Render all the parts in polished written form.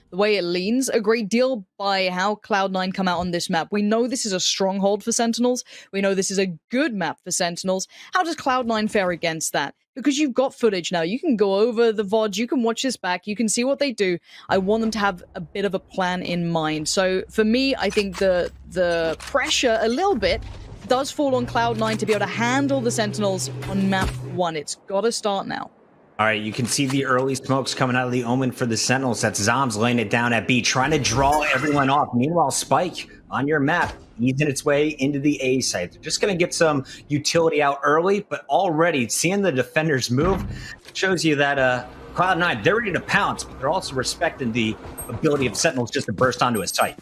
the way it leans a great deal by how Cloud9 come out on this map. We know this is a stronghold for Sentinels. We know this is a good map for Sentinels. How does Cloud9 fare against that? Because you've got footage now. You can go over the VODs, you can watch this back, you can see what they do. I want them to have a bit of a plan in mind. So for me, I think the pressure a little bit does fall on Cloud9 to be able to handle the Sentinels on map 1. It's got to start now. All right, you can see the early smokes coming out of the Omen for the Sentinels. That's Zombs laying it down at B, trying to draw everyone off. Meanwhile, Spike on your map, easing its way into the A site. They're just going to get some utility out early, but already seeing the defenders move shows you that Cloud9, they're ready to pounce, but they're also respecting the ability of Sentinels just to burst onto a site.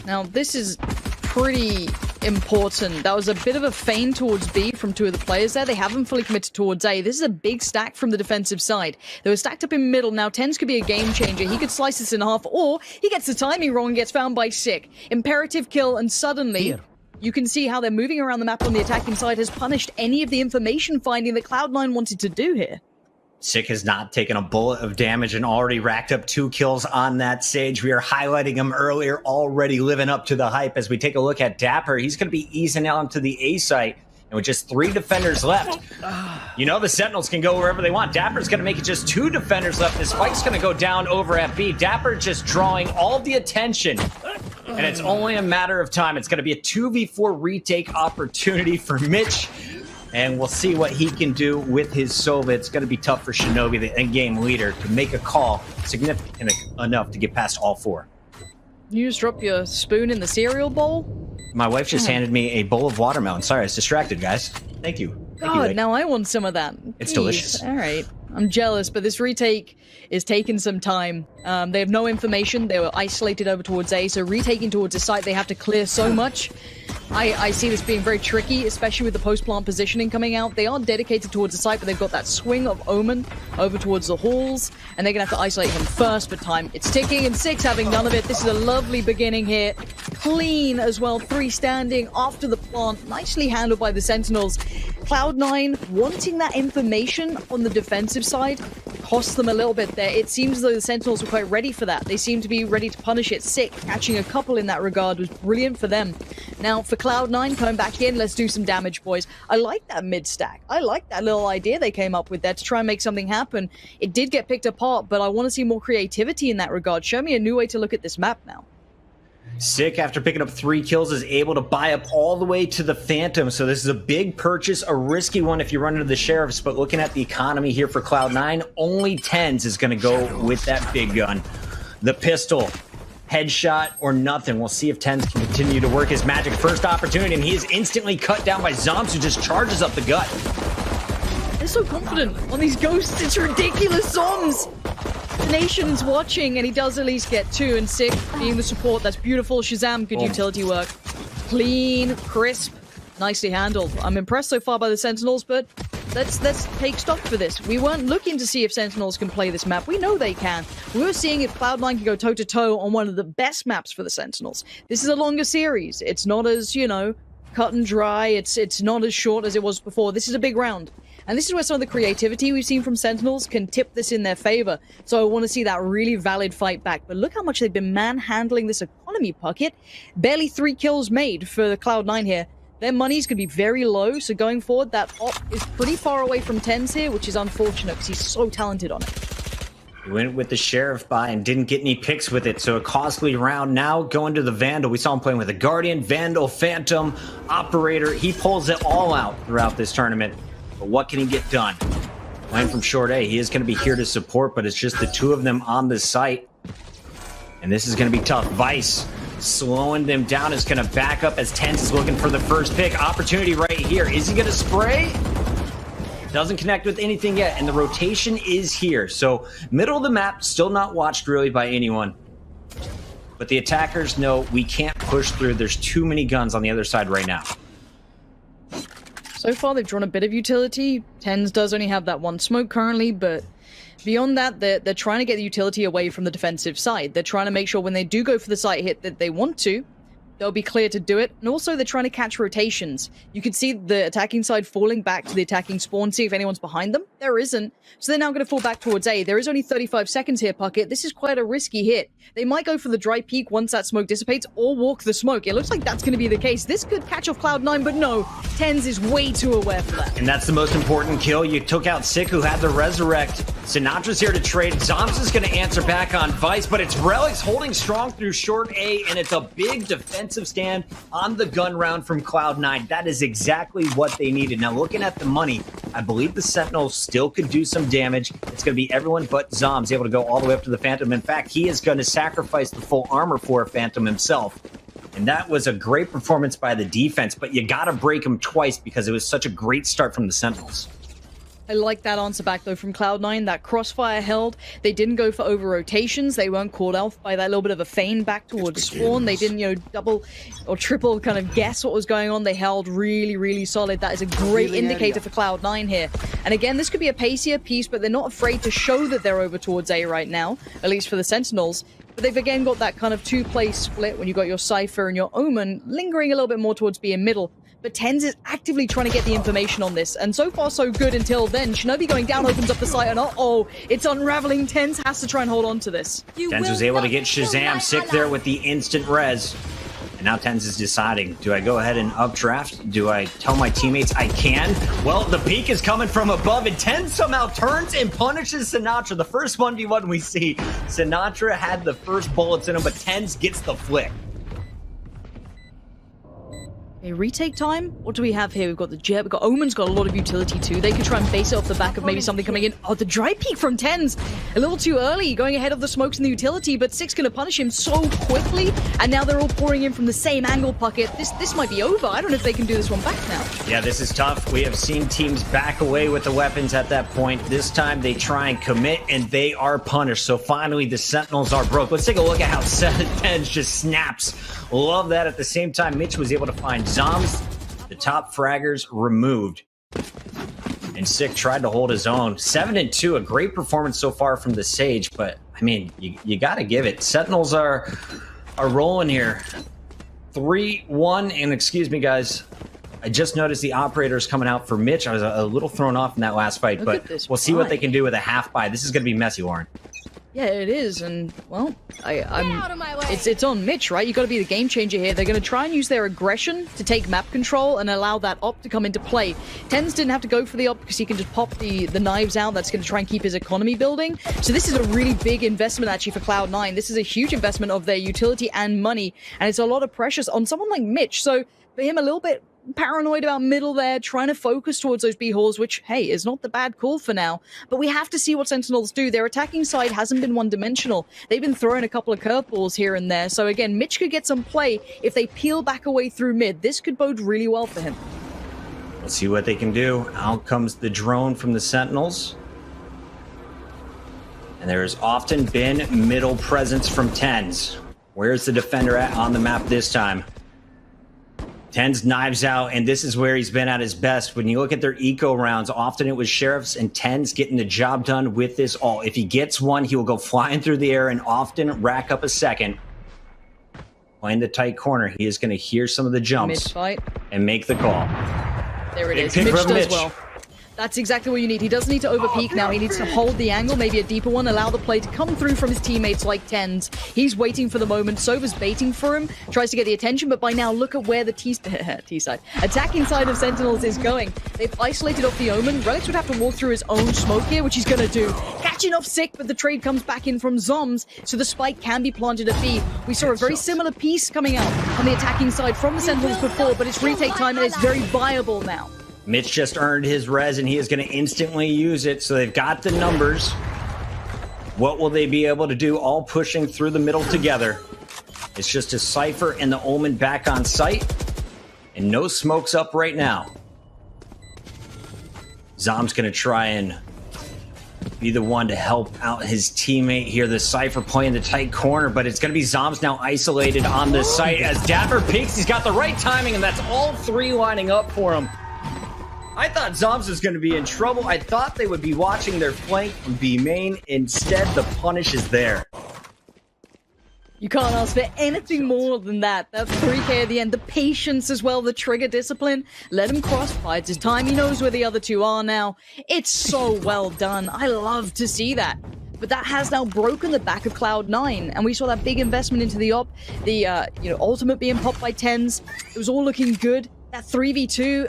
Now, this is pretty important. That was a bit of a feint towards B from two of the players there. They haven't fully committed towards A. This is a big stack from the defensive side. They were stacked up in middle. Now, TenZ could be a game changer. He could slice this in half, or he gets the timing wrong and gets found by Sick. Imperative kill, and suddenly you can see how they're moving around the map on the attacking side has punished any of the information finding that Cloud9 wanted to do here. Sick has not taken a bullet of damage and already racked up 2 kills on that Sage. We are highlighting him earlier, already living up to the hype. As we take a look at Dapper, he's going to be easing out into the A site. And with just 3 defenders left, you know the Sentinels can go wherever they want. Dapper's going to make it just 2 defenders left. The Spike's going to go down over at B. Dapper just drawing all the attention. And it's only a matter of time. It's going to be a 2v4 retake opportunity for Mitch. And we'll see what he can do with his Sova. It's going to be tough for Shinobi, the endgame leader, to make a call significant enough to get past all 4. You just drop your spoon in the cereal bowl? My wife just handed me a bowl of watermelon. Sorry, I was distracted, guys. Thank you. God, now I want some of that. It's Jeez. delicious. All right. I'm jealous, but this retake is taking some time. They have no information. They were isolated over towards A, so retaking towards a site, they have to clear so much. I see this being very tricky, especially with the post-plant positioning coming out. They are dedicated towards the site, but they've got that swing of Omen over towards the halls, and they're going to have to isolate him first, but time it's ticking, and 6 having none of it. This is a lovely beginning here. Clean as well, 3 standing after the plant. Nicely handled by the Sentinels. Cloud9 wanting that information on the defensive side cost them a little bit there. It seems as though the Sentinels were quite ready for that. They seem to be ready to punish it. Sick, catching a couple in that regard was brilliant for them. Now, for Cloud9 coming back in, let's do some damage, boys. I like that mid-stack. I like that little idea they came up with there to try and make something happen. It did get picked apart, but I want to see more creativity in that regard. Show me a new way to look at this map now. Sick, after picking up 3 kills, is able to buy up all the way to the Phantom. So this is a big purchase, a risky one if you run into the Sheriffs. But looking at the economy here for Cloud9, only TenZ is going to go with that big gun. The pistol, headshot or nothing. We'll see if TenZ can continue to work his magic. First opportunity, and he is instantly cut down by Zombs, who just charges up the gut. They're so confident on these ghosts. It's ridiculous, Zombs. The nation's watching, and he does at least get 2, and Sick being the support. That's beautiful. Shazam, good utility work. Clean, crisp, nicely handled. I'm impressed so far by the Sentinels, but let's take stock for this. We weren't looking to see if Sentinels can play this map. We know they can. We were seeing if Cloud9 can go toe-to-toe on one of the best maps for the Sentinels. This is a longer series. It's not as, you know, cut and dry. It's not as short as it was before. This is a big round. And this is where some of the creativity we've seen from Sentinels can tip this in their favor. So I want to see that really valid fight back. But look how much they've been manhandling this economy pocket. Barely 3 kills made for the Cloud9 here. Their money's going to be very low. So going forward, that op is pretty far away from TenZ here, which is unfortunate because he's so talented on it. He went with the Sheriff buy and didn't get any picks with it, so a costly round. Now going to the Vandal. We saw him playing with a Guardian, Vandal, Phantom, Operator. He pulls it all out throughout this tournament. But what can he get done? Playing from short A, he is going to be here to support, but it's just the 2 of them on the site. And this is going to be tough. Vice slowing them down is going to back up as TenZ is looking for the first pick. Opportunity right here. Is he going to spray? Doesn't connect with anything yet, and the rotation is here. So middle of the map, still not watched really by anyone. But the attackers know we can't push through. There's too many guns on the other side right now. So far, they've drawn a bit of utility. TenZ does only have that 1 smoke currently, but beyond that, they're trying to get the utility away from the defensive side. They're trying to make sure when they do go for the site hit that they want to, they'll be clear to do it. And also, they're trying to catch rotations. You can see the attacking side falling back to the attacking spawn, see if anyone's behind them. There isn't. So they're now going to fall back towards A. There is only 35 seconds here, Puckett. This is quite a risky hit. They might go for the dry peek once that smoke dissipates, or walk the smoke. It looks like that's going to be the case. This could catch off Cloud9, but no. TenZ is way too aware for that. And that's the most important kill. You took out Sick, who had the resurrect. Sinatra's here to trade. Zoms is going to answer back on Vice, but it's Relics holding strong through short A, and it's a big defensive stand on the gun round from Cloud9. That is exactly what they needed. Now, looking at the money, I believe the Sentinels still could do some damage. It's going to be everyone but Zoms able to go all the way up to the Phantom. In fact, he is going to sacrifice the full armor for a Phantom himself. And that was a great performance by the defense, but you got to break him twice because it was such a great start from the Sentinels. I like that answer back, though, from Cloud9. That crossfire held. They didn't go for over-rotations. They weren't called out by that little bit of a feign back towards spawn. They didn't, double or triple kind of guess what was going on. They held really, really solid. That is a great indicator for Cloud9 here. And again, this could be a pacier piece, but they're not afraid to show that they're over towards A right now, at least for the Sentinels. But they've again got that kind of two-place split when you got your Cypher and your Omen lingering a little bit more towards B and middle. But TenZ is actively trying to get the information on this, and so far so good until then. Shinobi going down opens up the site, and uh-oh, it's unraveling. TenZ has to try and hold on to this. TenZ was able to get Shazam Sick there with the instant res. And now TenZ is deciding, do I go ahead and updraft? Do I tell my teammates I can? Well, the peak is coming from above, and TenZ somehow turns and punishes Sinatra. The first 1v1 we see, Sinatra had the first bullets in him, but TenZ gets the flick. A retake time? What do we have here? We've got the Jet, we've got Omen's got a lot of utility too. They could try and base it off the back of maybe something coming in. Oh, the dry peek from TenZ. A little too early, going ahead of the smokes and the utility, but Sick's gonna punish him so quickly, and now they're all pouring in from the same angle, Puckett. This might be over. I don't know if they can do this one back now. Yeah, this is tough. We have seen teams back away with the weapons at that point. This time they try and commit, and they are punished. So finally, the Sentinels are broke. Let's take a look at how TenZ just snaps. Love that. At the same time, Mitch was able to find Zoms, the top fraggers removed. And Sick tried to hold his own. 7-2, a great performance so far from the Sage, but I mean, you got to give it. Sentinels are rolling here. 3-1, and excuse me, guys. I just noticed the operators coming out for Mitch. I was a little thrown off in that last fight, but we'll see what they can do with a half buy. This is going to be messy, Warren. Yeah, it is, and well, it's on Mitch, right? You got to be the game changer here. They're going to try and use their aggression to take map control and allow that op to come into play. TenZ didn't have to go for the op because he can just pop the knives out. That's going to try and keep his economy building. So this is a really big investment actually for Cloud9. This is a huge investment of their utility and money, and it's a lot of pressure on someone like Mitch. So for him, a little bit paranoid about middle there, trying to focus towards those B-halls, which, hey, is not the bad call for now. But we have to see what Sentinels do. Their attacking side hasn't been one-dimensional. They've been throwing a couple of curveballs here and there. So again, Mitch could get some play if they peel back away through mid. This could bode really well for him. Let's see what they can do. Out comes the drone from the Sentinels. And there's often been middle presence from TenZ. Where's the defender at on the map this time? TenZ knives out, and this is where he's been at his best. When you look at their eco rounds, often it was Sheriffs and TenZ getting the job done with this all. If he gets one, he will go flying through the air and often rack up a second. Playing the tight corner, he is going to hear some of the jumps and make the call. There it is. Mitch does well. That's exactly what you need. He doesn't need to overpeak now. He needs to hold the angle, maybe a deeper one, allow the play to come through from his teammates like TenZ. He's waiting for the moment. Sova's baiting for him, tries to get the attention, but by now, look at where the T-side, attacking side of Sentinels is going. They've isolated off the Omen. Relics would have to walk through his own smoke here, which he's going to do. Catching off Sick, but the trade comes back in from Zoms, so the spike can be planted at B. We saw a very similar piece coming out on the attacking side from the Sentinels before, but it's retake time, and it's very viable now. Mitch just earned his res, and he is going to instantly use it. So they've got the numbers. What will they be able to do? All pushing through the middle together. It's just a Cypher and the Omen back on site. And no smokes up right now. Zom's going to try and be the one to help out his teammate here. The Cypher playing the tight corner, but it's going to be Zoms now isolated on the site. As Dapper peeks, he's got the right timing, and that's all three lining up for him. I thought Zoms was going to be in trouble. I thought they would be watching their flank from B main. Instead, the punish is there. You can't ask for anything more than that. That 3K at the end, the patience as well, the trigger discipline. Let him crossfire. It's his time. He knows where the other two are now. It's so well done. I love to see that. But that has now broken the back of Cloud9, and we saw that big investment into the op, the ultimate being popped by tens. It was all looking good. That 3v2,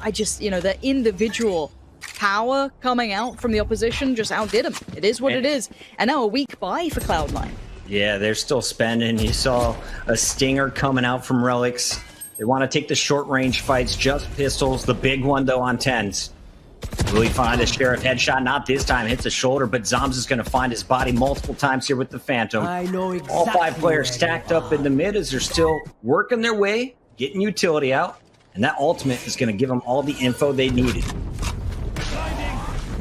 I just, the individual power coming out from the opposition just outdid him. It is what it is. And now a weak buy for Cloud9. Yeah, they're still spending. You saw a stinger coming out from Relics. They want to take the short-range fights, just pistols. The big one, though, on tens. Will he find a Sheriff headshot? Not this time. Hits the shoulder, but Zombs is going to find his body multiple times here with the Phantom. I know exactly. All 5 players stacked up in the mid as they're still working their way, getting utility out, and that ultimate is going to give them all the info they needed.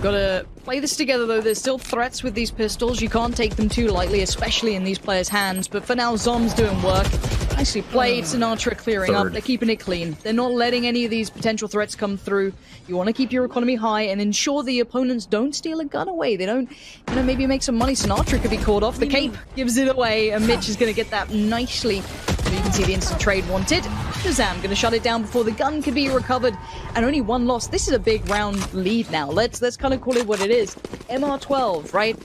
Gotta play this together, though. There's still threats with these pistols. You can't take them too lightly, especially in these players' hands. But for now, Zom's doing work. Nicely played. Sinatra clearing up. They're keeping it clean. They're not letting any of these potential threats come through. You want to keep your economy high and ensure the opponents don't steal a gun away. They don't, maybe make some money. Sinatra could be caught off. The cape gives it away, and Mitch is going to get that nicely. So you can see the instant trade wanted. Shazam going to shut it down before the gun could be recovered. And only one loss. This is a big round lead now. Let's kind of call it what it is. MR12, right?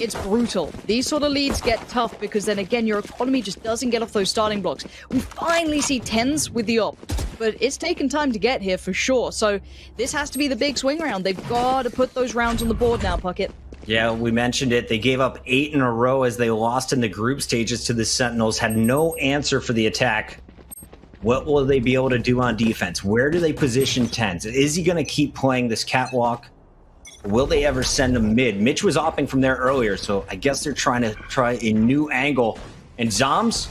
It's brutal. These sort of leads get tough because then again, your economy just doesn't get off those starting blocks. We finally see tens with the op, but it's taken time to get here for sure. So this has to be the big swing round. They've got to put those rounds on the board now, Puckett. Yeah, we mentioned it. They gave up 8 in a row as they lost in the group stages to the Sentinels, had no answer for the attack. What will they be able to do on defense? Where do they position tens? Is he going to keep playing this catwalk? Will they ever send him mid? Mitch was opting from there earlier, so I guess they're trying to try a new angle. And Zoms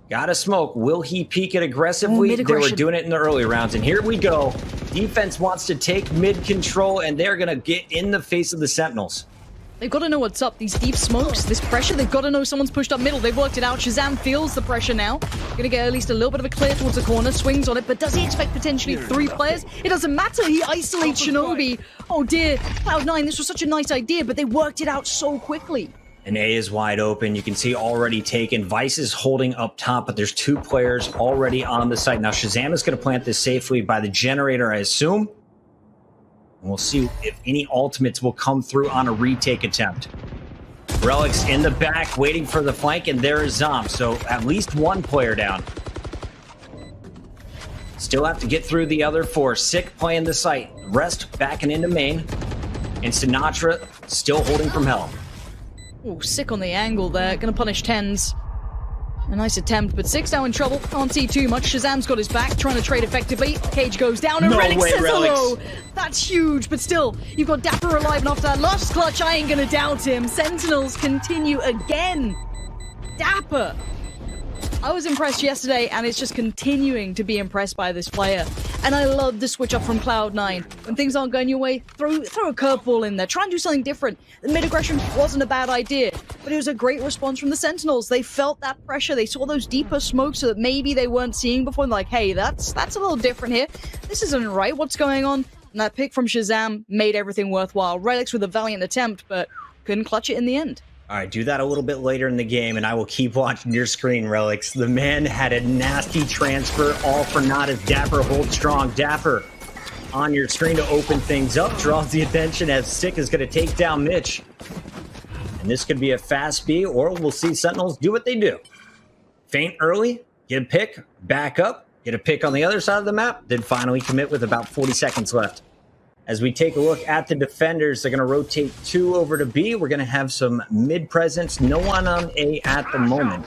got a smoke. Will he peek it aggressively? They were doing it in the early rounds, and here we go. Defense wants to take mid control, and they're going to get in the face of the Sentinels. They've got to know what's up. These deep smokes, this pressure, they've got to know someone's pushed up middle. They've worked it out. Shazam feels the pressure now. Gonna get at least a little bit of a clear towards the corner, swings on it, but does he expect potentially 3 players? It doesn't matter. He isolates Shinobi. Oh dear. Cloud9, this was such a nice idea, but they worked it out so quickly. And A is wide open. You can see already taken. Vice is holding up top, but there's 2 players already on the site. Now Shazam is going to plant this safely by the generator, I assume. And we'll see if any ultimates will come through on a retake attempt. Relics in the back, waiting for the flank, and there is Zom. So at least 1 player down. Still have to get through the other 4. Sick playing the site. Rest backing into main. And Sinatra still holding from hell. Oh, Sick on the angle there. Gonna punish tens. A nice attempt, but Sick's now in trouble. Can't see too much. Shazam's got his back, trying to trade effectively. Cage goes down, and Relic says hello. That's huge, but still, you've got Dapper alive, and after that last clutch, I ain't gonna doubt him. Sentinels continue again. Dapper. I was impressed yesterday, and it's just continuing to be impressed by this player. And I love the switch up from Cloud9. When things aren't going your way, throw a curveball in there. Try and do something different. The mid-aggression wasn't a bad idea, but it was a great response from the Sentinels. They felt that pressure. They saw those deeper smokes that maybe they weren't seeing before. And like, hey, that's a little different here. This isn't right. What's going on? And that pick from Shazam made everything worthwhile. Relics with a valiant attempt, but couldn't clutch it in the end. All right, do that a little bit later in the game, and I will keep watching your screen, Relics. The man had a nasty transfer, all for naught as Dapper holds strong. Dapper on your screen to open things up, draws the attention as Sick is going to take down Mitch. And this could be a fast B, or we'll see Sentinels do what they do. Feint early, get a pick, back up, get a pick on the other side of the map, then finally commit with about 40 seconds left. As we take a look at the defenders, they're going to rotate 2 over to B. We're going to have some mid presence. No one on A at the moment.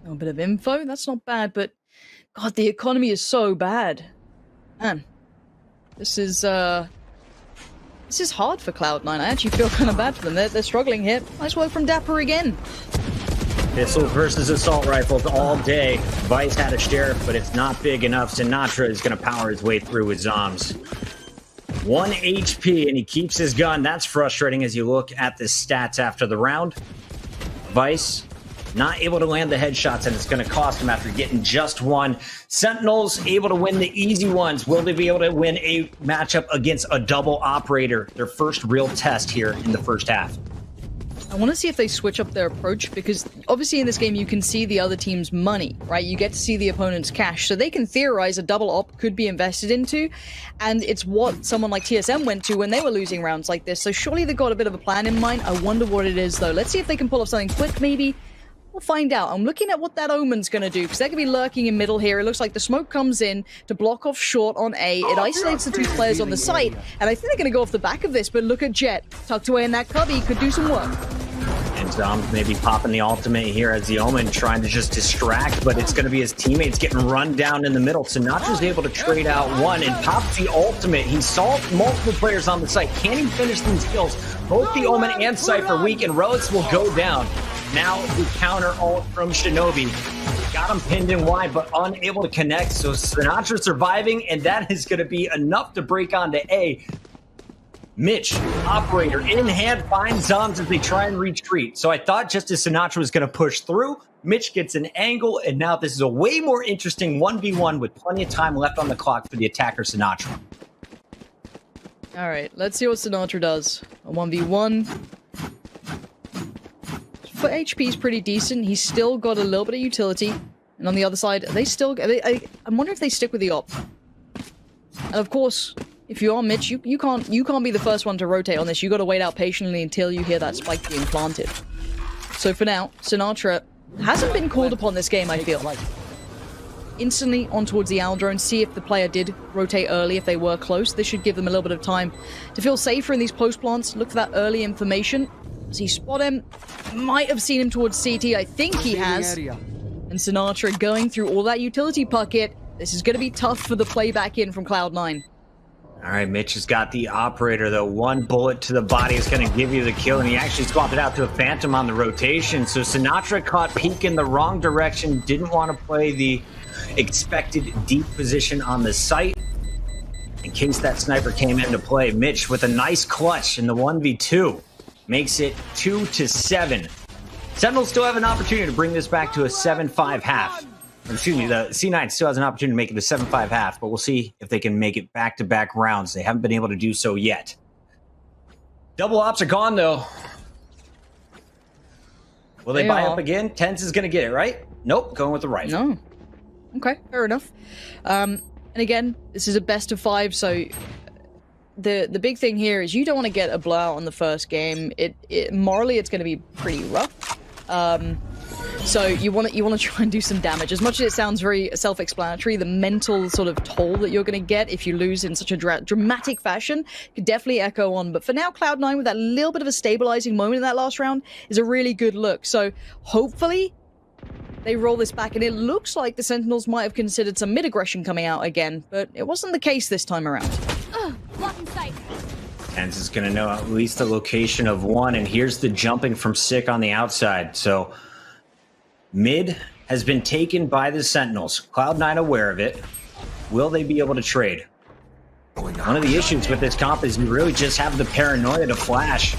A bit of info. That's not bad, but God, the economy is so bad. Man, this is hard for Cloud9. I actually feel kind of bad for them. They're struggling here. Nice work from Dapper again. Pistols versus assault rifles all day. Vice had a Sheriff, but it's not big enough. Sinatra is going to power his way through with Zoms. 1 HP, and he keeps his gun. That's frustrating as you look at the stats after the round. Vice not able to land the headshots, and it's going to cost him after getting just 1. Sentinels able to win the easy ones. Will they be able to win a matchup against a double operator? Their first real test here in the first half. I want to see if they switch up their approach, because obviously in this game you can see the other team's money, right? You get to see the opponent's cash, so they can theorize a double op could be invested into, and it's what someone like TSM went to when they were losing rounds like this, so surely they've got a bit of a plan in mind. I wonder what it is, though. Let's see if they can pull off something quick, maybe. We'll find out. I'm looking at what that Omen's going to do, because they're going to be lurking in middle here. It looks like the smoke comes in to block off short on A. It isolates the two players on the site, and I think they're going to go off the back of this, but look at Jet. Tucked away in that cubby, could do some work. And maybe popping the ultimate here as the Omen trying to just distract, but it's going to be his teammates getting run down in the middle. Sinatra's able to trade out one and pops the ultimate. He saw multiple players on the site. Can he finish these kills? Both the Omen and Cypher weak, and Relics will go down. Now the counter ult from Shinobi. Got him pinned in wide, but unable to connect. So Sinatra surviving, and that is going to be enough to break onto A. Mitch, operator, in hand, finds Zombs as they try and retreat. So I thought just as Sinatra was going to push through, Mitch gets an angle, and now this is a way more interesting 1v1 with plenty of time left on the clock for the attacker Sinatra. All right, let's see what Sinatra does. A 1v1. For HP is pretty decent. He's still got a little bit of utility. And on the other side, they still... I'm wondering if they stick with the op. And of course, if you are Mitch, you can't be the first one to rotate on this. You got to wait out patiently until you hear that spike being planted. So for now, Sinatra hasn't been called upon this game, I feel. Instantly on towards the Owl drone, see if the player did rotate early, if they were close. This should give them a little bit of time to feel safer in these post plants. Look for that early information. Does he spot him? Might have seen him towards CT. I think he has. And Sinatra going through all that utility bucket. This is going to be tough for the playback in from Cloud9. All right, Mitch has got the operator, though. One bullet to the body is going to give you the kill, and he actually swapped it out to a Phantom on the rotation. So Sinatra caught peek in the wrong direction, didn't want to play the expected deep position on the site. In case that sniper came into play, Mitch with a nice clutch in the 1v2. Makes it 2-7. Sentinels still have an opportunity to bring this back to a 7-5 half. Excuse me, the C9 still has an opportunity to make it a 7-5 half, but we'll see if they can make it back-to-back rounds. They haven't been able to do so yet. Double ops are gone, though. Will they buy up again? Tenz is going to get it, right? Nope, going with the rifle. No. Okay, fair enough. And again, this is a best of 5, so... The big thing here is you don't want to get a blowout on the first game. Morally, it's going to be pretty rough. So you want to try and do some damage. As much as it sounds very self-explanatory, the mental sort of toll that you're going to get if you lose in such a dramatic fashion could definitely echo on. But for now, Cloud9 with that little bit of a stabilizing moment in that last round is a really good look. So hopefully they roll this back, and it looks like the Sentinels might have considered some mid-aggression coming out again, but it wasn't the case this time around. Tenz is going to know at least the location of one, and here's the jumping from Sick on the outside. So mid has been taken by the Sentinels. Cloud9 aware of it. Will they be able to trade? One of the issues with this comp is you really just have the paranoia to flash.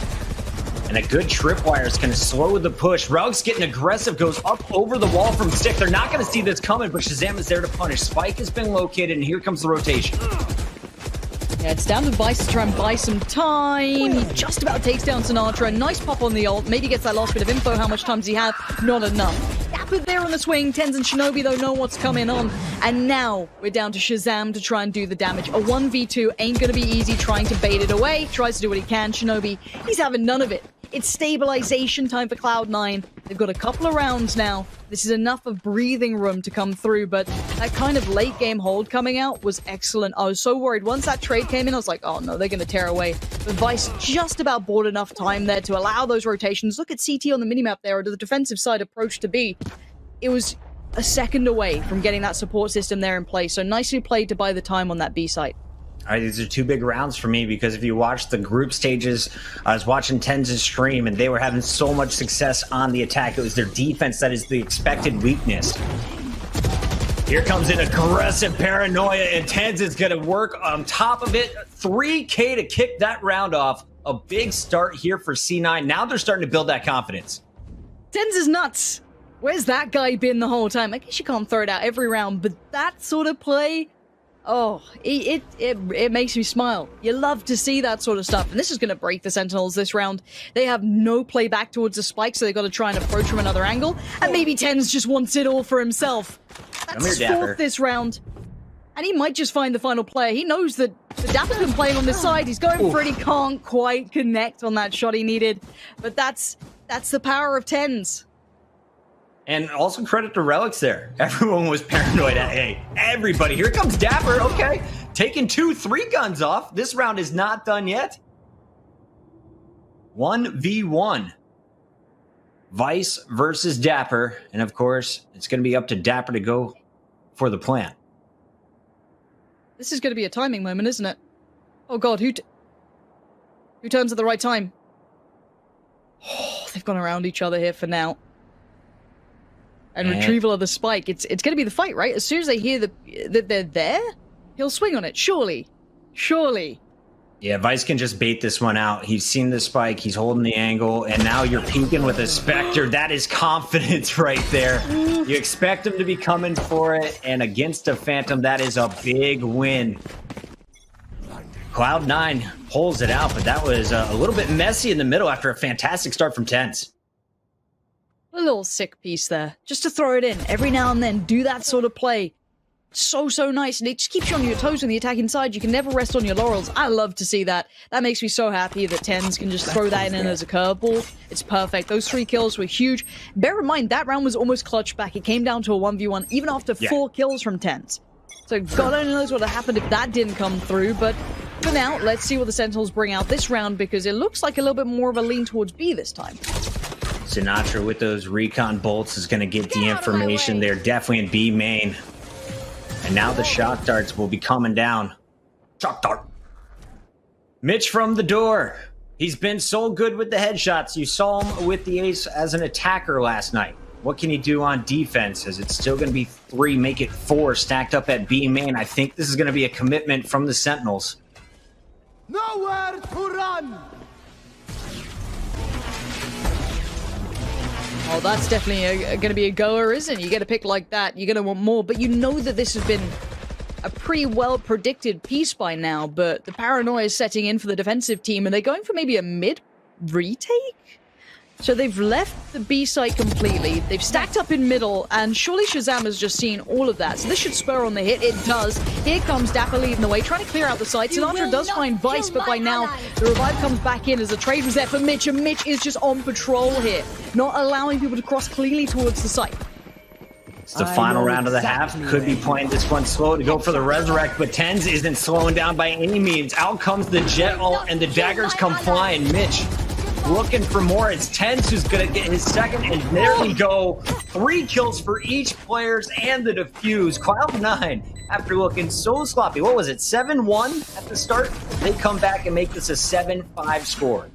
And a good tripwire is going to slow the push. Rogue's getting aggressive, goes up over the wall from Stick. They're not going to see this coming, but Shazam is there to punish. Spike has been located, and here comes the rotation. Yeah, it's down to Vice to try and buy some time. He just about takes down Sinatra. Nice pop on the ult. Maybe gets that last bit of info. How much time does he have? Not enough. Dapper there on the swing. Tenz and Shinobi, though, know what's coming on. And now we're down to Shazam to try and do the damage. A 1v2 ain't going to be easy, trying to bait it away. Tries to do what he can. Shinobi, he's having none of it. It's stabilization time for Cloud9. They've got a couple of rounds now. This is enough of breathing room to come through, but that kind of late game hold coming out was excellent. I was so worried. Once that trade came in, I was like, oh no, they're going to tear away. But Vice just about bought enough time there to allow those rotations. Look at CT on the minimap there, or the defensive side approach to B. It was a second away from getting that support system there in place. So nicely played to buy the time on that B site. All right, these are two big rounds for me, because if you watch the group stages, I was watching Tenz's stream, and they were having so much success on the attack. It was their defense that is the expected weakness. Here comes an aggressive paranoia, and Tenz is going to work on top of it. 3K to kick that round off. A big start here for C9. Now they're starting to build that confidence. Tenz is nuts. Where's that guy been the whole time? I guess you can't throw it out every round, but that sort of play... Oh, it makes me smile. You love to see that sort of stuff. And this is going to break the Sentinels this round. They have no play back towards the spike, so they've got to try and approach from another angle. And maybe Tens just wants it all for himself. That's his fourth this round. And he might just find the final player. He knows that the Dapper's been playing on this side. He's going for it. He can't quite connect on that shot he needed. But that's the power of Tens. And also credit to Relics there. Everyone was paranoid at A. Everybody. Here comes Dapper. Okay. Taking 2-3 guns off. This round is not done yet. 1v1. Vice versus Dapper. And of course, it's going to be up to Dapper to go for the plan. This is going to be a timing moment, isn't it? Oh god, who turns at the right time? Oh, they've gone around each other here for now. And retrieval of the spike. It's going to be the fight, right? As soon as they hear that they're there, he'll swing on it. Surely. Surely. Yeah, Vice can just bait this one out. He's seen the spike. He's holding the angle. And now you're peeking with a Spectre. That is confidence right there. You expect him to be coming for it. And against a Phantom, that is a big win. Cloud9 pulls it out, but that was a little bit messy in the middle after a fantastic start from Tens. A little sick piece there. Just to throw it in every now and then. Do that sort of play. So nice. And it just keeps you on your toes on the attacking side. You can never rest on your laurels. I love to see that. That makes me so happy that Tens can just throw that in as a curveball. It's perfect. Those 3 kills were huge. Bear in mind, that round was almost clutched back. It came down to a 1v1, even after 4 kills from Tens. So God only knows what would have happened if that didn't come through. But for now, let's see what the Sentinels bring out this round, because it looks like a little bit more of a lean towards B this time. Sinatra with those recon bolts is going to get the information. They're definitely in B main. And now the shock darts will be coming down. Shock dart. Mitch from the door. He's been so good with the headshots. You saw him with the ace as an attacker last night. What can he do on defense? Is it still going to be 3, make it 4 stacked up at B main? I think this is going to be a commitment from the Sentinels. Nowhere to run! Oh, that's definitely going to be a goer, isn't it? You get a pick like that, you're going to want more. But you know that this has been a pretty well-predicted piece by now. But the paranoia is setting in for the defensive team, and they're going for maybe a mid-retake? So they've left the B site completely. They've stacked up in middle, and surely Shazam has just seen all of that. So this should spur on the hit. It does. Here comes Dapper leading the way, trying to clear out the site. Sinatra does find Vice, but by now the revive comes back in as the trade was there for Mitch, and Mitch is just on patrol here, not allowing people to cross cleanly towards the site. It's the final round of the half. Could be playing this one slow to go for the resurrect, but Tens isn't slowing down by any means. Out comes the jet ult, and the daggers come flying. Mitch looking for more. It's Tens who's going to get his second, and there we go. 3 kills for each players and the defuse. Cloud9, after looking so sloppy, what was it, 7-1 at the start? They come back and make this a 7-5 score.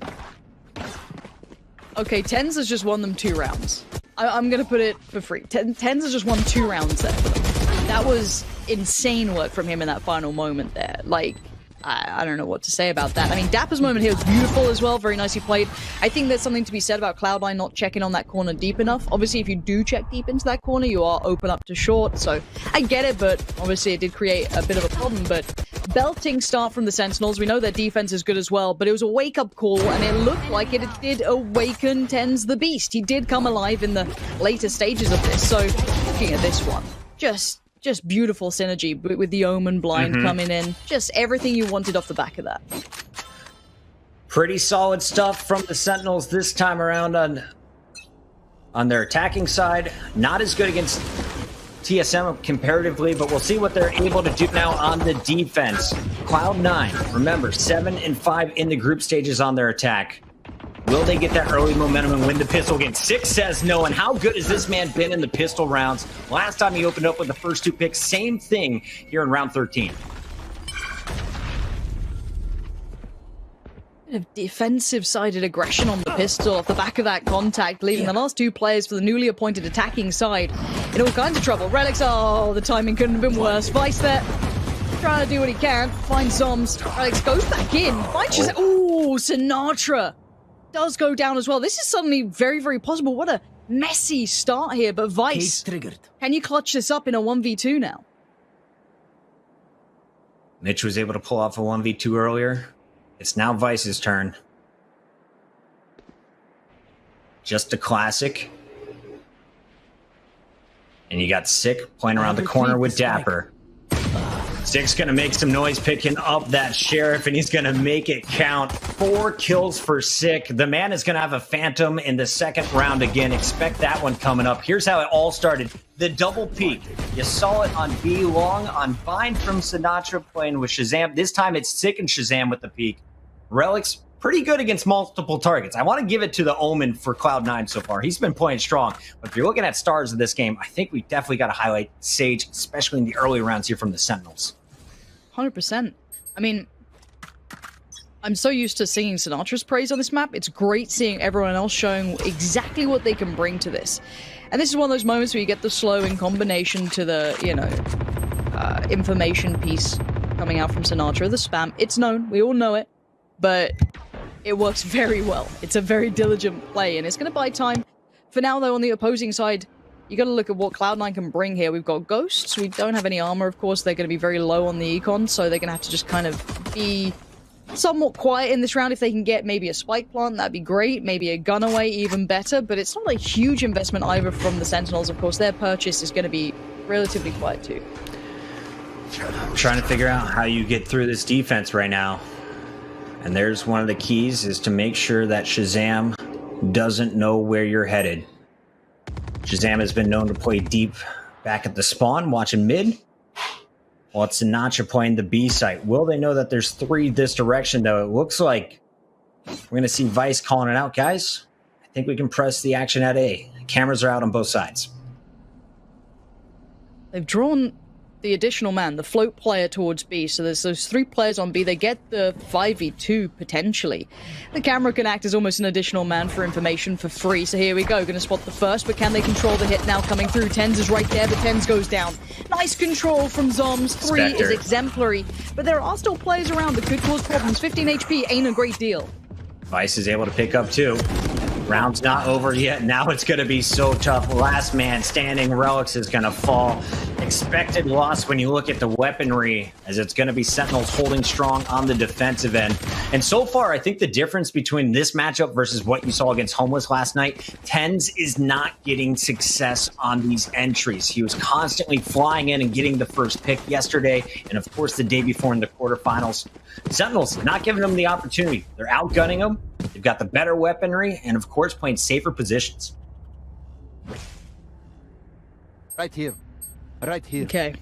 Okay, Tens has just won them 2 rounds. I'm going to put it for free. Tens has just won 2 rounds there for them. That was insane work from him in that final moment there. Like, I don't know what to say about that. I mean, Dapper's moment here was beautiful as well. Very nicely played. I think there's something to be said about Cloud9 not checking on that corner deep enough. Obviously, if you do check deep into that corner, you are open up to short. So I get it, but obviously it did create a bit of a problem. But belting start from the Sentinels. We know their defense is good as well, but it was a wake-up call, and it looked like it did awaken Tens the Beast. He did come alive in the later stages of this. So looking at this one, just beautiful synergy with the Omen blind coming in. Just everything you wanted off the back of that. Pretty solid stuff from the Sentinels this time around on their attacking side. Not as good against TSM comparatively, but we'll see what they're able to do now on the defense. Cloud9, remember, 7-5 in the group stages on their attack. Will they get that early momentum and win the pistol game? 6 says no, and how good has this man been in the pistol rounds? Last time he opened up with the first 2 picks, same thing here in round 13. Defensive-sided aggression on the pistol off the back of that contact, leaving the last 2 players for the newly appointed attacking side in all kinds of trouble. Relics, oh, the timing couldn't have been worse. Vice there, trying to do what he can, find Zoms. Relics goes back in, finds Shazam. Ooh, Sinatra does go down as well. This is suddenly very, very possible. What a messy start here, but Vice, can you clutch this up in a 1v2 now? Mitch was able to pull off a 1v2 earlier. It's now Vice's turn. Just a classic. And you got Sick playing around the corner with Dapper. Sick's gonna make some noise picking up that Sheriff, and he's gonna make it count. 4 kills for Sick. The man is gonna have a Phantom in the second round again. Expect that one coming up. Here's how it all started. The double peek. You saw it on B long, on Bind from Sinatra playing with Shazam. This time it's Sick and Shazam with the peek. Relic's pretty good against multiple targets. I want to give it to the Omen for Cloud9 so far. He's been playing strong. But if you're looking at stars of this game, I think we definitely got to highlight Sage, especially in the early rounds here from the Sentinels. 100%. I mean, I'm so used to singing Sinatra's praise on this map. It's great seeing everyone else showing exactly what they can bring to this. And this is one of those moments where you get the slow in combination to the, you know, information piece coming out from Sinatra, the spam. It's known. We all know it. But it works very well. It's a very diligent play, and it's going to buy time. For now, though, on the opposing side, you got to look at what Cloud9 can bring here. We've got Ghosts. We don't have any armor, of course. They're going to be very low on the econ, so they're going to have to just kind of be somewhat quiet in this round. If they can get maybe a spike plant, that'd be great. Maybe a gun away, even better. But it's not a huge investment either from the Sentinels. Of course, their purchase is going to be relatively quiet too. I'm trying to figure out how you get through this defense right now. And there's one of the keys, is to make sure that Shazam doesn't know where you're headed. Shazam has been known to play deep back at the spawn, watching mid. While it's Sinatra playing the B site. Will they know that there's 3 this direction, though? It looks like we're going to see Vice calling it out. Guys, I think we can press the action at A. Cameras are out on both sides. They've drawn the additional man, the float player, towards B. So there's those 3 players on B. They get the 5v2 potentially. The camera can act as almost an additional man for information for free. So here we go. Going to spot the first, but can they control the hit now coming through? Tens is right there, but Tens goes down. Nice control from Zoms. 3 is exemplary. But there are still players around that could cause problems. 15 HP ain't a great deal. Vice is able to pick up 2. Round's not over yet. Now it's going to be so tough. Last man standing. Relics is going to fall. Expected loss when you look at the weaponry, as it's going to be Sentinels holding strong on the defensive end. And so far, I think the difference between this matchup versus what you saw against Homeless last night, Tens is not getting success on these entries. He was constantly flying in and getting the first pick yesterday, and of course the day before in the quarterfinals. Sentinels not giving them the opportunity. They're outgunning them. They've got the better weaponry, and of course playing safer positions. Right here. Right here. Okay.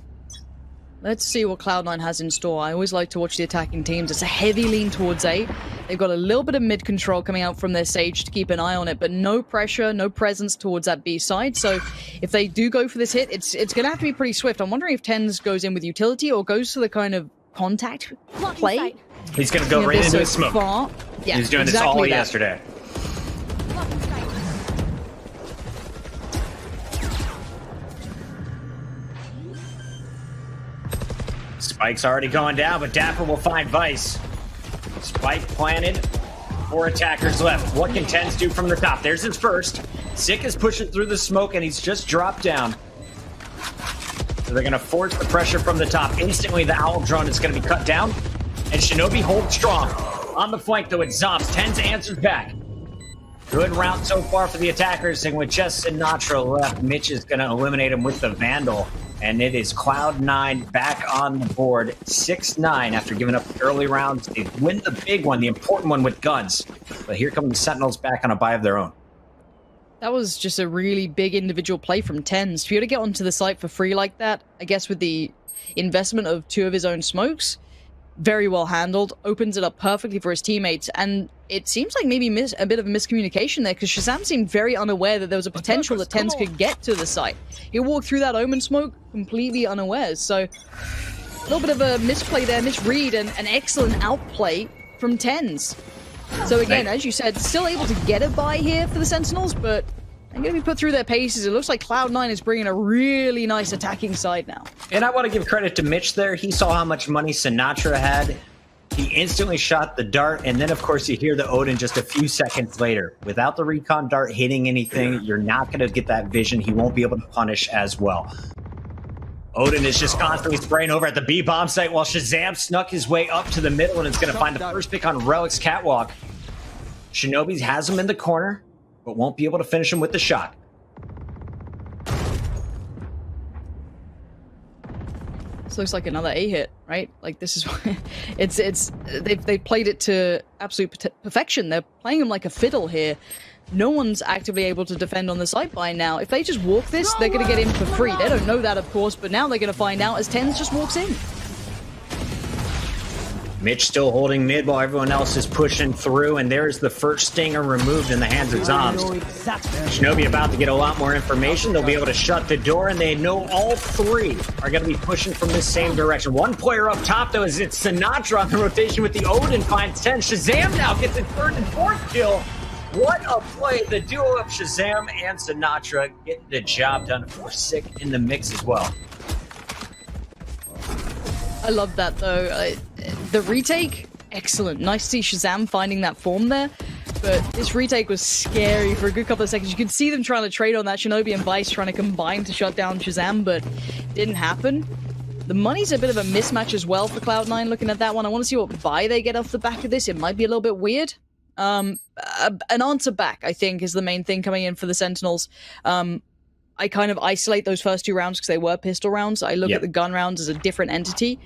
Let's see what Cloud9 has in store. I always like to watch the attacking teams. It's a heavy lean towards A. They've got a little bit of mid control coming out from their Sage to keep an eye on it, but no pressure, no presence towards that B side. So if they do go for this hit, it's going to have to be pretty swift. I'm wondering if Tens goes in with utility or goes to the kind of contact play. He's going to go right into his smoke. Yeah, he's doing exactly this all that. yesterday. Spike's already going down, but Dapper will find Vice. Spike planted. 4 attackers left. What can Tens do from the top? There's his first. Sick is pushing through the smoke, and he's just dropped down. So they're going to force the pressure from the top. Instantly, the Owl drone is going to be cut down. And Shinobi holds strong. On the flank, though, it's Zombs. Tens answers back. Good round so far for the attackers, and with just Sinatra left, Mitch is going to eliminate him with the Vandal. And it is Cloud9 back on the board, 6-9 after giving up the early rounds. They win the big one, the important one with guns. But here come the Sentinels back on a buy of their own. That was just a really big individual play from Tens. For you to get onto the site for free like that, I guess with the investment of 2 of his own smokes, very well handled, opens it up perfectly for his teammates, and it seems like maybe a bit of a miscommunication there, because Shazam seemed very unaware that there was a potential that Tens could get to the site. He walked through that Omen smoke completely unawares, so a little bit of a misplay there, misread, and an excellent outplay from Tens. So again, as you said, still able to get a buy here for the Sentinels, but they're going to be put through their paces. It looks like Cloud9 is bringing a really nice attacking side now. And I want to give credit to Mitch there. He saw how much money Sinatra had. He instantly shot the dart, and then, of course, you hear the Odin just a few seconds later. Without the recon dart hitting anything, you're not going to get that vision. He won't be able to punish as well. Odin is just constantly spraying over at the B bomb site while Shazam snuck his way up to the middle and is going to find the first pick on Relic's catwalk. Shinobi has him in the corner, but won't be able to finish him with the shot. This looks like another A hit, right? Like this is they've played it to absolute perfection. They're playing him like a fiddle here. No one's actively able to defend on the site by now. If they just walk this, they're going to get in for free. They don't know that, of course, but now they're going to find out as TenZ just walks in. Mitch still holding mid while everyone else is pushing through, and there's the first stinger removed in the hands of Zombs. Shinobi about to get a lot more information. They'll be able to shut the door, and they know all three are going to be pushing from the same direction. One player up top, though, is it's Sinatra on the rotation with the Odin, finds 10. Shazam now gets its third and fourth kill. What a play. The duo of Shazam and Sinatra getting the job done. Of course, Sick in the mix as well. I love that, though. The retake, excellent. Nice to see Shazam finding that form there. But this retake was scary for a good couple of seconds. You could see them trying to trade on that. Shinobi and Vice trying to combine to shut down Shazam, but didn't happen. The money's a bit of a mismatch as well for Cloud9 looking at that one. I want to see what buy they get off the back of this. It might be a little bit weird. An answer back, I think, is the main thing coming in for the Sentinels. I kind of isolate those first two rounds because they were pistol rounds. I look at the gun rounds as a different entity.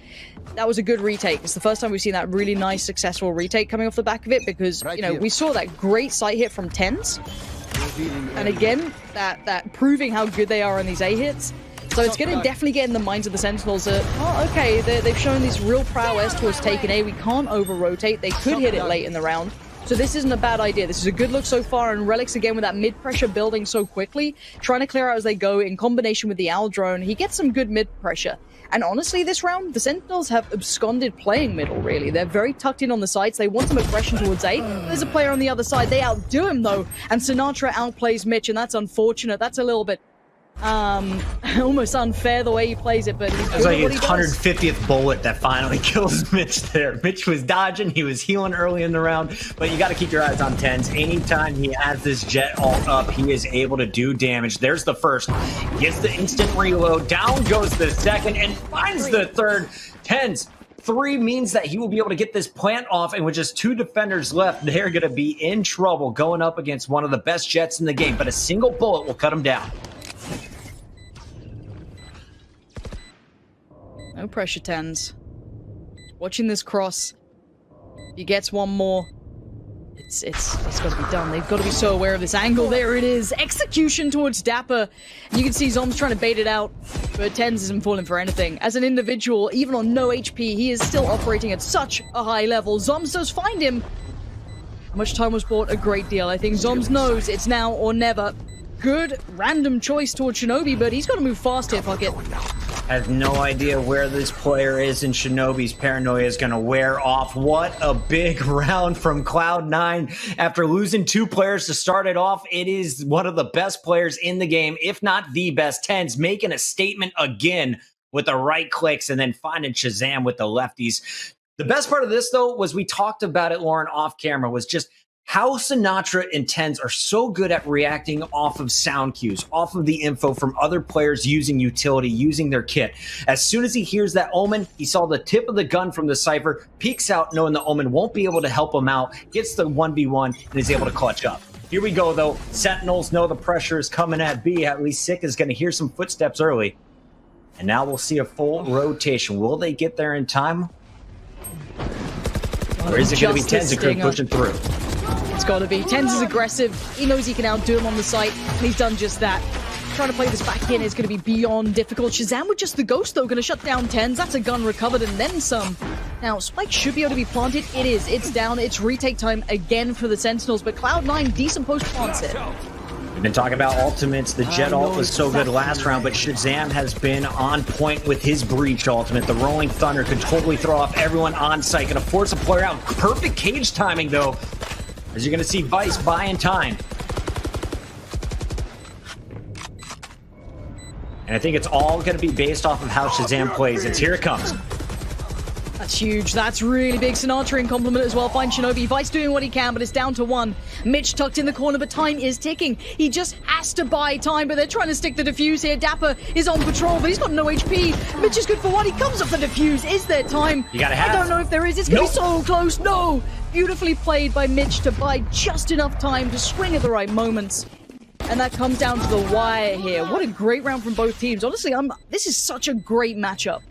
That was a good retake. It's the first time we've seen that really nice, successful retake coming off the back of it because, you know, we saw that great sight hit from TenZ. And again, that proving how good they are on these A hits. So it's going to definitely get in the minds of the Sentinels that, oh, okay, they've shown this real prowess towards taking A. We can't over-rotate. They could hit it late in the round. So this isn't a bad idea. This is a good look so far, and Relic's again with that mid-pressure building so quickly, trying to clear out as they go in combination with the Owl drone. He gets some good mid-pressure. And honestly, this round, the Sentinels have absconded playing middle, really. They're very tucked in on the sides. They want some aggression towards A. There's a player on the other side. They outdo him, though, and Sinatra outplays Mitch, and that's unfortunate. That's a little bit almost unfair the way he plays it, but he's it's like his 150th bullet that finally kills Mitch there. Mitch was dodging, he was healing early in the round, but you got to keep your eyes on TenZ. Anytime he has this jet alt up, he is able to do damage. There's the first, gets the instant reload, down goes the second, and finds the third. TenZ 3 means that he will be able to get this plant off, and with just 2 defenders left, they're going to be in trouble going up against one of the best jets in the game, but a single bullet will cut him down. No pressure, TenZ. Watching this cross. He gets one more. It's got to be done. They've got to be so aware of this angle. There it is. Execution towards Dapper. You can see Zombs trying to bait it out, but TenZ isn't falling for anything. As an individual, even on no HP, he is still operating at such a high level. Zombs does find him. How much time was bought? A great deal. I think Zombs knows it's now or never. Good random choice towards Shinobi, but he's got to move fast here, fuck it. Has no idea where this player is, and Shinobi's paranoia is going to wear off. What a big round from Cloud9. After losing 2 players to start it off, it is one of the best players in the game, if not the best. TenZ making a statement again with the right clicks and then finding Shazam with the lefties. The best part of this, though, was we talked about it, Lauren, off camera, was just how Sinatra and TenZ are so good at reacting off of sound cues, off of the info from other players using utility, using their kit. As soon as he hears that Omen, he saw the tip of the gun from the Cypher, peeks out knowing the Omen won't be able to help him out, gets the 1v1, and is able to clutch up. Here we go, though. Sentinels know the pressure is coming at B. At least Sick is going to hear some footsteps early. And now we'll see a full rotation. Will they get there in time? Or is it going to be TenZ crew pushing through? It's got to be. TenZ is aggressive. He knows he can outdo him on the site, and he's done just that. Trying to play this back in is going to be beyond difficult. Shazam with just the ghost, though, going to shut down TenZ. That's a gun recovered and then some. Now, Spike should be able to be planted. It is. It's down. It's retake time again for the Sentinels, but Cloud9 decent post plants it. We've been talking about ultimates. The Jet ult was so good last round, but Shazam has been on point with his Breach ultimate. The Rolling Thunder could totally throw off everyone on site. Going to force a player out. Perfect cage timing, though, as you're going to see Vice buying time. And I think it's all going to be based off of how Shazam plays. Here it comes. That's huge. That's really big. Sinatra in compliment as well. Find Shinobi. Vice doing what he can, but it's down to 1. Mitch tucked in the corner, but time is ticking. He just has to buy time, but they're trying to stick the defuse here. Dapper is on patrol, but he's got no HP. Mitch is good for one. He comes up the defuse. Is there time? You gotta have. I don't know if there is. It's going to be so close. No! Beautifully played by Mitch to buy just enough time to swing at the right moments. And that comes down to the wire here. What a great round from both teams. Honestly, this is such a great matchup.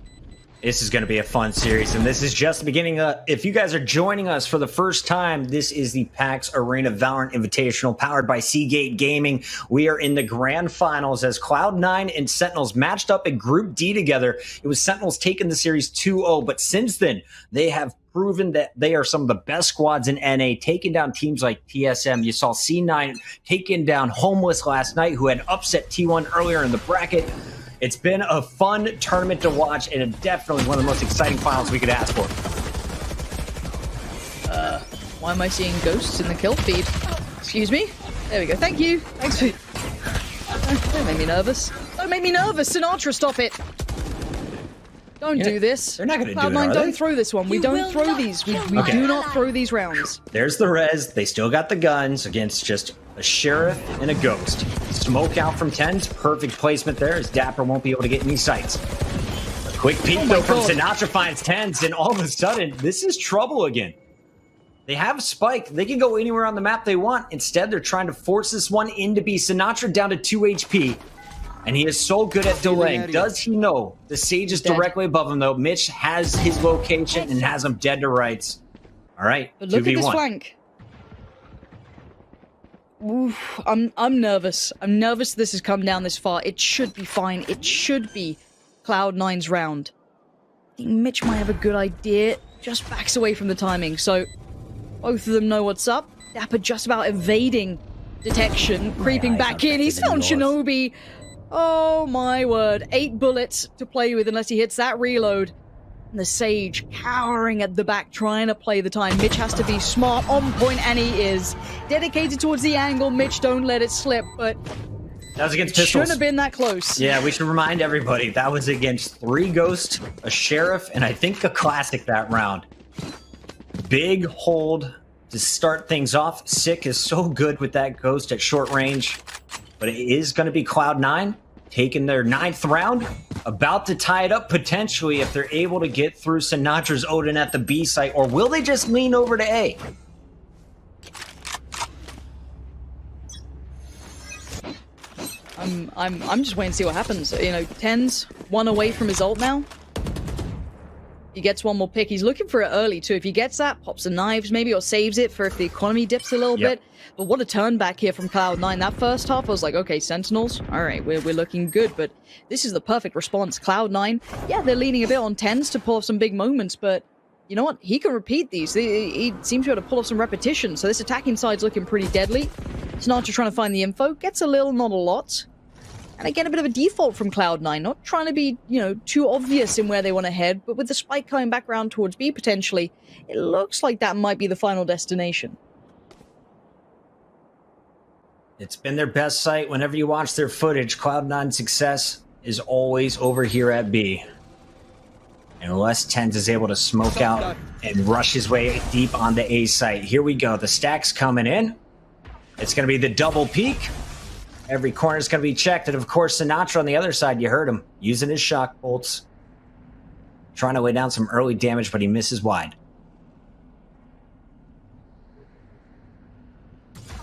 This is going to be a fun series, and this is just the beginning. If you guys are joining us for the first time, this is the PAX Arena Valorant Invitational powered by Seagate Gaming. We are in the grand finals as Cloud9 and Sentinels matched up in Group D together. It was Sentinels taking the series 2-0, but since then, they have proven that they are some of the best squads in NA, taking down teams like TSM. You saw C9 taking down Homeless last night, who had upset T1 earlier in the bracket. It's been a fun tournament to watch, and definitely one of the most exciting finals we could ask for. Why am I seeing ghosts in the kill feed? Excuse me? There we go. Thank you. Thanks for... Don't make me nervous. Don't make me nervous, Sinatra, stop it. Don't do this. They're not going to do it, Cloud9, are don't they? throw this one. We don't throw these. We do not throw these rounds. There's the res. They still got the guns against just a sheriff and a ghost. Smoke out from 10s. Perfect placement there as Dapper won't be able to get any sights. A quick peek, though, from Sinatra finds 10s, and all of a sudden, this is trouble again. They have a spike. They can go anywhere on the map they want. Instead, they're trying to force this one into B. Sinatra down to 2 HP. And he is so good at delaying. Does he know the Sage is directly above him, though? Mitch has his location and has him dead to rights. All right, but look 2v1. at this flank. Oof, I'm nervous. I'm nervous this has come down this far. It should be fine. It should be Cloud9's round. I think Mitch might have a good idea. Just backs away from the timing. So both of them know what's up. Dapper just about evading detection, creeping back in. He's found Shinobi. Oh my word. 8 bullets to play with unless he hits that reload. And the Sage cowering at the back, trying to play the time. Mitch has to be smart, on point, and he is. Dedicated towards the angle. Mitch, don't let it slip, but that was against pistols. Pistols. Shouldn't have been that close. Yeah, we should remind everybody that was against 3 ghosts, a sheriff, and I think a classic that round. Big hold to start things off. Sick is so good with that ghost at short range. But it is going to be Cloud9 taking their 9th round, about to tie it up potentially if they're able to get through Sinatra's Odin at the B site, or will they just lean over to A? I'm just waiting to see what happens. You know, 10's 1 away from his ult now. He gets one more pick. He's looking for it early too. If he gets that, pops the knives maybe, or saves it for if the economy dips a little bit. But what a turn back here from Cloud9. That first half, I was like, okay, Sentinels, all right, we're looking good. But this is the perfect response. Cloud9, yeah, they're leaning a bit on 10s to pull off some big moments, but you know what? He can repeat these. He seems to be able to pull off some repetition. So this attacking side's looking pretty deadly. Sinatra trying to find the info. Gets a little, not a lot. And again, a bit of a default from Cloud9, not trying to be, you know, too obvious in where they want to head, but with the spike coming back around towards B potentially, it looks like that might be the final destination. It's been their best site. Whenever you watch their footage, Cloud9 success is always over here at B. Unless Tens is able to smoke out and rush his way deep on the A site. Here we go. The stack's coming in. It's going to be the double peek. Every corner is going to be checked. And of course, Sinatra on the other side, you heard him using his shock bolts. Trying to lay down some early damage, but he misses wide.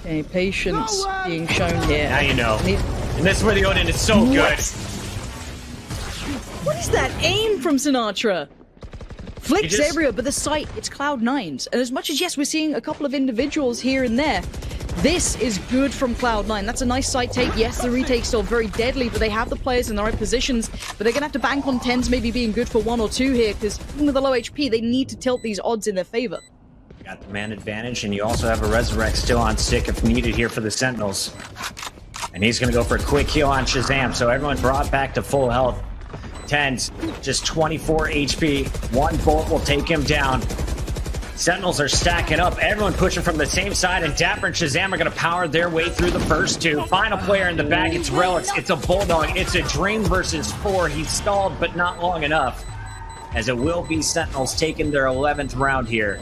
Okay, patience being shown here. Now you know. And this is where the Odin is so good. What is that aim from Sinatra? Flicks just... everywhere, but the site, it's Cloud9's. And as much as, yes, we're seeing a couple of individuals here and there, this is good from Cloud9. That's a nice site take. Yes, the retake's still very deadly, but they have the players in the right positions. But they're going to have to bank on 10s maybe being good for 1 or 2 here, because even with the low HP, they need to tilt these odds in their favor. Got the man advantage, and you also have a Resurrect still on stick if needed here for the Sentinels. And he's going to go for a quick heal on Shazam, so everyone brought back to full health. 10s, just 24 HP. 1 bullet will take him down. Sentinels are stacking up. Everyone pushing from the same side, and Dapper and Shazam are going to power their way through the first 2. Final player in the back, it's Relics. It's a Bulldog. It's a Dream versus 4. He's stalled, but not long enough, as it will be Sentinels taking their 11th round here.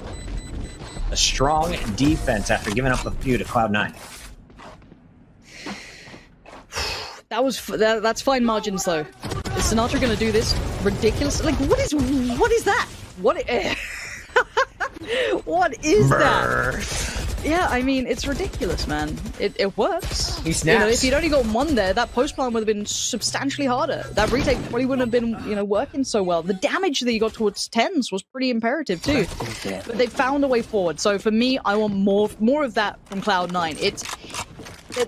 a strong defense after giving up a few to Cloud9. That's fine margins though. Is Sinatra gonna do this ridiculous? Like, what is that? What is that? Yeah, I mean, it's ridiculous, man. It works. He snaps. You know, if you'd only got one there, that post plan would have been substantially harder. That retake probably wouldn't have been, you know, working so well. The damage that you got towards tens was pretty imperative too. But they found a way forward. So for me, I want more of that from Cloud9.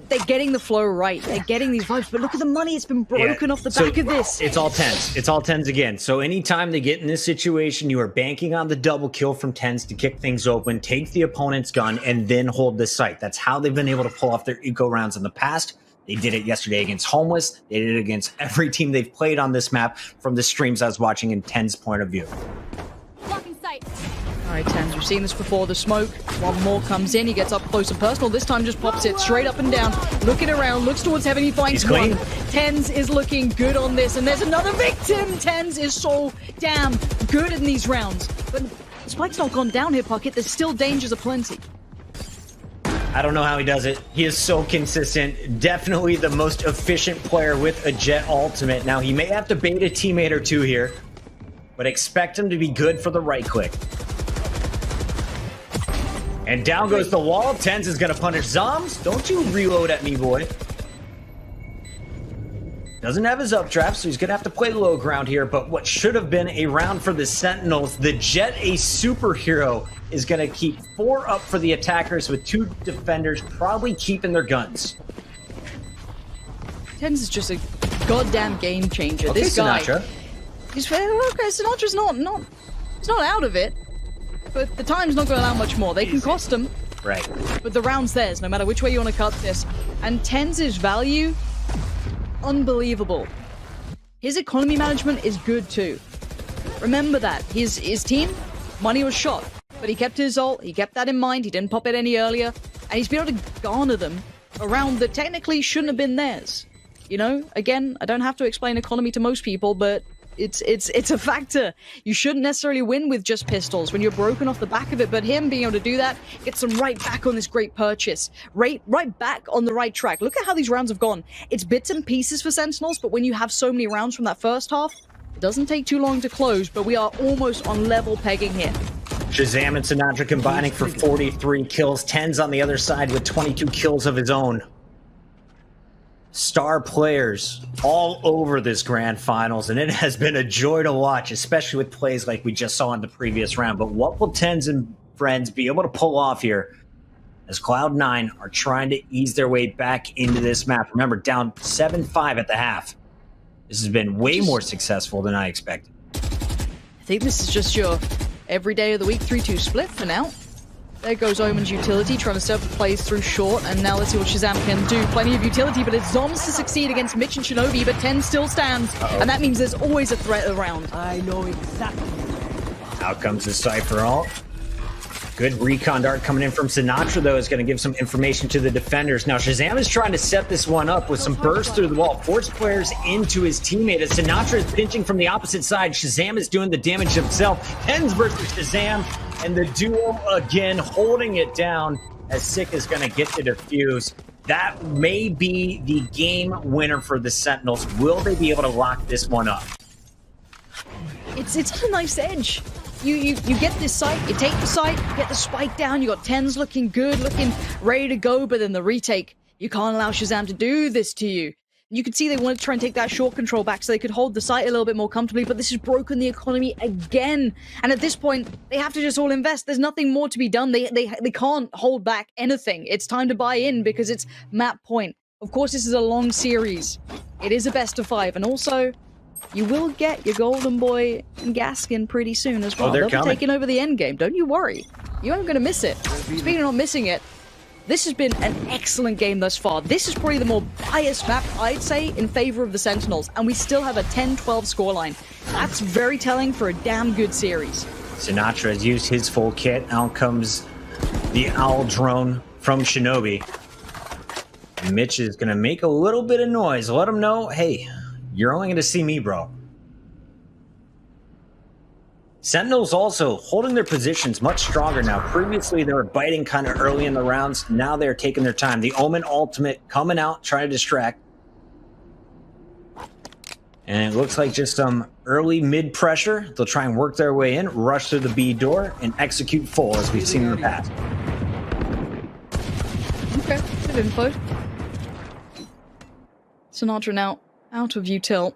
They're getting the flow right. They're getting these vibes. But look at the money. It's been broken off the back of this. It's all tens. It's all tens again. So anytime they get in this situation, you are banking on the double kill from tens to kick things open, take the opponent's gun, and then hold the site. That's how they've been able to pull off their eco rounds in the past. They did it yesterday against Homeless. They did it against every team they've played on this map from the streams I was watching in Ten's point of view. Blocking sight. All right, Tens, we've seen this before. The smoke, one more comes in. He gets up close and personal. This time just pops it straight up and down. Looking around, looks towards heaven. He finds one. Tens is looking good on this. And there's another victim. Tens is so damn good in these rounds. But Spike's not gone down here, Puckett. There's still dangers aplenty. I don't know how he does it. He is so consistent. Definitely the most efficient player with a Jet ultimate. Now, he may have to bait a teammate or two here, but expect him to be good for the right click. And down goes the wall. Tens is going to punish Zoms. Don't you reload at me, boy. Doesn't have his updraft, so he's going to have to play low ground here. But what should have been a round for the Sentinels, the Jet, a superhero, is going to keep 4 up for the attackers with 2 defenders probably keeping their guns. Tens is just a goddamn game changer. Okay, this guy, Sinatra. He's okay. Sinatra's he's not out of it. But the time's not going to allow much more. They can cost him. Right. But the round's theirs, no matter which way you want to cut this. And Tens' value, unbelievable. His economy management is good too. Remember that. His team, money was shot. But he kept his ult, he kept that in mind, he didn't pop it any earlier. And he's been able to garner them around that technically shouldn't have been theirs. You know, again, I don't have to explain economy to most people, but it's a factor. You shouldn't necessarily win with just pistols when you're broken off the back of it, but him being able to do that gets them right back on this great purchase. Right back on the right track. Look at how these rounds have gone. It's bits and pieces for Sentinels, but when you have so many rounds from that first half, it doesn't take too long to close, but we are almost on level pegging here. Shazam and Sinatra combining for 43 kills. Tens on the other side with 22 kills of his own. Star players all over this grand finals, and it has been a joy to watch, especially with plays like we just saw in the previous round. But what will Tens and friends be able to pull off here as Cloud9 are trying to ease their way back into this map? Remember, down 7-5 at the half. This has been way more successful than I expected. I think this is just your every day of the week 3-2 split for now. There goes Omen's utility, trying to set up the plays through short, and now let's see what Shazam can do. Plenty of utility, but it's Zoms to succeed against Mitch and Shinobi, but 10 still stands, and that means there's always a threat around. I know exactly. Out comes the Cypher ult. Good recon dart coming in from Sinatra, though, is going to give some information to the defenders. Now, Shazam is trying to set this one up with some bursts through the wall, force players into his teammate. As Sinatra is pinching from the opposite side, Shazam is doing the damage himself. Tens versus Shazam, and the duo again holding it down as Sick is going to get the defuse. That may be the game winner for the Sentinels. Will they be able to lock this one up? It's a nice edge. You get this site, you take the site, you get the spike down, you got Tens looking good, looking ready to go, but then the retake, you can't allow Shazam to do this to you. You could see they wanted to try and take that short control back so they could hold the site a little bit more comfortably, but this has broken the economy again. And at this point, they have to just all invest. There's nothing more to be done. They can't hold back anything. It's time to buy in because it's map point. Of course, this is a long series. It is a best of 5, and also, you will get your Golden Boy and Gaskin pretty soon as well. They'll be taking over the end game. Don't you worry. You aren't going to miss it. Speaking of not missing it, this has been an excellent game thus far. This is probably the more biased map, I'd say, in favor of the Sentinels. And we still have a 10-12 scoreline. That's very telling for a damn good series. Sinatra has used his full kit. Out comes the Owl drone from Shinobi. And Mitch is going to make a little bit of noise. Let him know, hey, you're only going to see me, bro. Sentinels also holding their positions much stronger now. Previously, they were biting kind of early in the rounds. Now they're taking their time. The Omen ultimate coming out, trying to distract. And it looks like just some early mid pressure. They'll try and work their way in, rush through the B door, and execute full as we've seen in the past. Okay, good info. Sinatra now out of util.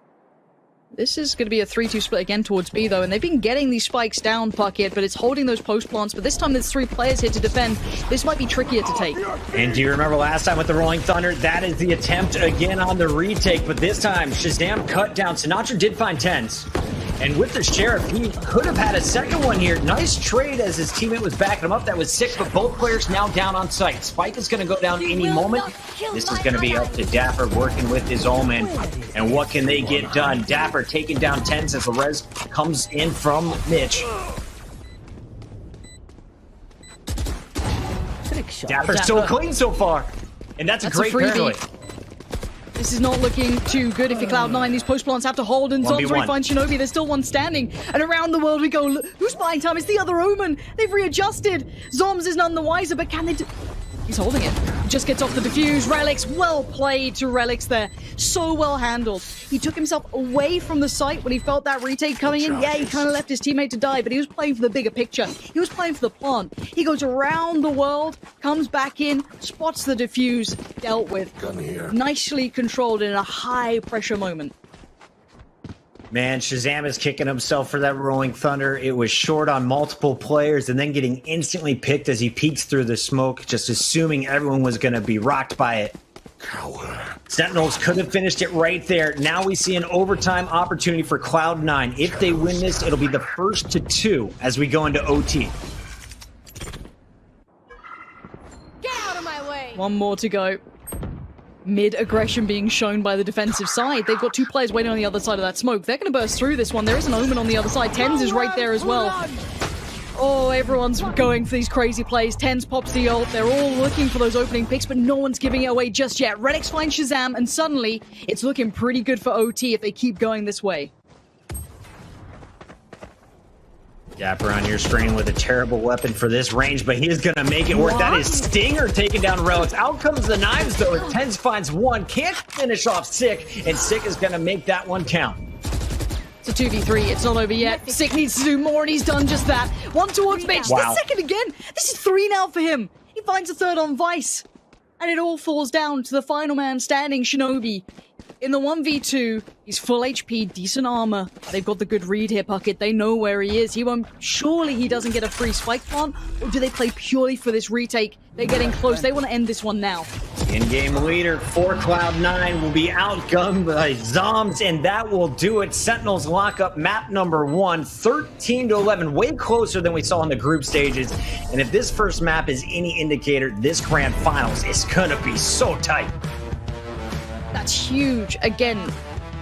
This is going to be a 3-2 split again towards B, though, and they've been getting these spikes down, Puckett, but it's holding those post plants. But this time there's 3 players here to defend. This might be trickier to take. And do you remember last time with the Rolling Thunder? That is the attempt again on the retake, but this time Shazam cut down. Sinatra did find 10s. And with the Sheriff, he could have had a second one here. Nice trade as his teammate was backing him up. That was sick, but both players now down on site. Spike is going to go down any moment. This is going to be up to Dapper working with his Omen. And what can they get done? Dapper taking down 10s as the res comes in from Mitch. Dapper's so clean so far. And that's a great paranoid. This is not looking too good if you're Cloud9. These post plants have to hold, and Zombs finds Shinobi. There's still one standing. And around the world we go. Who's buying time? It's the other Omen. They've readjusted. Zombs is none the wiser, but can they do... He's holding it. Just gets off the defuse. Relics, well played to Relics there. So well handled. He took himself away from the site when he felt that retake coming in. Yeah, he kind of left his teammate to die, but he was playing for the bigger picture. He was playing for the plant. He goes around the world, comes back in, spots the defuse, dealt with. Nicely controlled in a high pressure moment. Man, Shazam is kicking himself for that Rolling Thunder. It was short on multiple players and then getting instantly picked as he peeks through the smoke, just assuming everyone was going to be rocked by it. Sentinels could have finished it right there. Now we see an overtime opportunity for Cloud9. If they win this, it'll be the first to 2 as we go into OT. Get out of my way! One more to go. Mid-aggression being shown by the defensive side. They've got 2 players waiting on the other side of that smoke. They're going to burst through this one. There is an Omen on the other side. Tens is right there as well. Oh, everyone's going for these crazy plays. Tens pops the ult. They're all looking for those opening picks, but no one's giving it away just yet. Redix finds Shazam, and suddenly it's looking pretty good for OT if they keep going this way. Dapper on your screen with a terrible weapon for this range, but he is going to make it work. That is Stinger taking down Relics. Out comes the knives, though, as Tens finds 1. Can't finish off Sick, and Sick is going to make that one count. It's a 2v3. It's not over yet. Sick needs to do more, and he's done just that. 1 towards Mitch. Wow. The second again. This is 3 now for him. He finds a 3rd on Vice. And it all falls down to the final man standing, Shinobi. In the 1v2, he's full HP, decent armor. They've got the good read here, Puckett. They know where he is. He won't... Surely he doesn't get a free spike plant? Or do they play purely for this retake? They're getting close. They want to end this one now. In-game leader for Cloud9 will be outgunned by Zombs, and that will do it. Sentinels lock up map number 1, 13-11, way closer than we saw in the group stages. And if this first map is any indicator, this grand finals is gonna be so tight. That's huge. Again,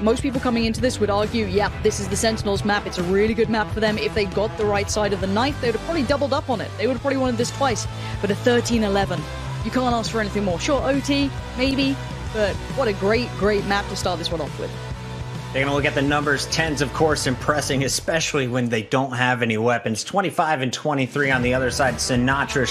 most people coming into this would argue, yep, this is the Sentinels map. It's a really good map for them. If they got the right side of the knife, they would have probably doubled up on it. They would have probably wanted this twice. But a 13-11, you can't ask for anything more. Sure, OT, maybe, but what a great, great map to start this one off with. Taking a look at the numbers, Tens, of course, impressing, especially when they don't have any weapons. 25 and 23 on the other side. Sinatra